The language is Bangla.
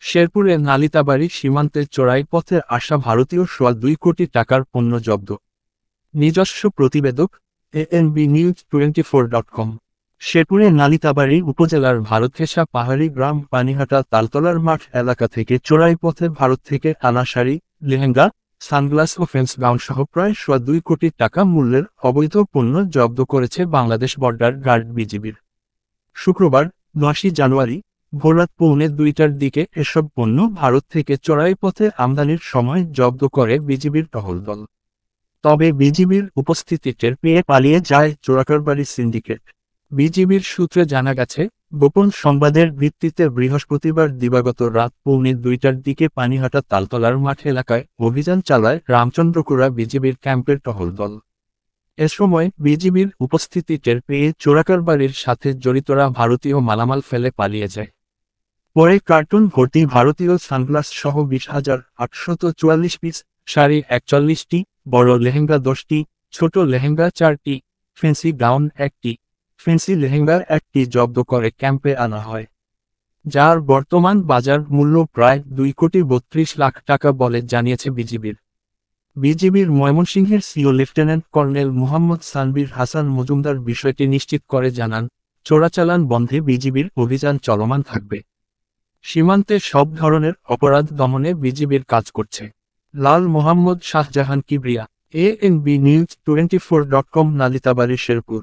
শেরপুরে নালিতাবাড়ী সীমান্তে চোরাই পথে আসা ভারতীয় সোয়া 2 কোটি টাকার পণ্য জব্দ। নিজস্ব প্রতিবেদক ANB News 24.com। শেরপুরে নালিতাবাড়ী উপজেলার ভারতঘেঁষা পাহাড়ি গ্রাম পানিহাটা তালতলার মাঠ এলাকা থেকে চোরাই পথে ভারত থেকে আনা শাড়ি, লেহেঙ্গা, সানগ্লাস ও ফেন্স গাউন সহ প্রায় সোয়া 2 কোটি টাকা মূল্যের অবৈধ পণ্য জব্দ করেছে বাংলাদেশ বর্ডার গার্ড বিজিবির। শুক্রবার 10 জানুয়ারি ভোররাত 1:45টার দিকে এসব পণ্য ভারত থেকে চোরাই পথে আমদানির সময় জব্দ করে বিজিবির টহল দল। তবে বিজিবির উপস্থিতি টের পেয়ে পালিয়ে যায় চোরাকারবারি সিন্ডিকেট। বিজিবির সূত্রে জানা গেছে, গোপন সংবাদের ভিত্তিতে বৃহস্পতিবার দিবাগত রাত 1:45টার দিকে পানিহাটা তালতলার মাঠ এলাকায় অভিযান চালায় রামচন্দ্রকুড়া বিজিবির ক্যাম্পের টহল দল। এ সময় বিজিবির উপস্থিতি টের পেয়ে চোরাকারবারির সাথে জড়িতরা ভারতীয় মালামাল ফেলে পালিয়ে যায়। পরে কার্টুন ভর্তি ভারতীয় সানগ্লাস সহ 20,844 পিস, শাড়ি 41টি, বড় লেহেঙ্গা 10টি, ছোট লেহেঙ্গা 4টি, ফেন্সি গাউন 1টি, ফেন্সি লেহেঙ্গা 1টি জব্দ করে ক্যাম্পে আনা হয়, যার বর্তমান বাজার মূল্য প্রায় 2,32 লাখ টাকা বলে জানিয়েছে বিজিবির ময়মনসিংহের CO lieutenant colonel Muhammad Sanbir Hasan Majumdar বিষয়টি নিশ্চিত করে জানান, চোরাচালান বন্ধে বিজিবির অভিযান চলমান থাকবে। সীমান্তে সব ধরনের অপরাধ দমনে বিজিবির কাজ করছে। লাল Mohammad Shahjahan Kibria, ANB News 24.com, Nalitabari, Sherpur.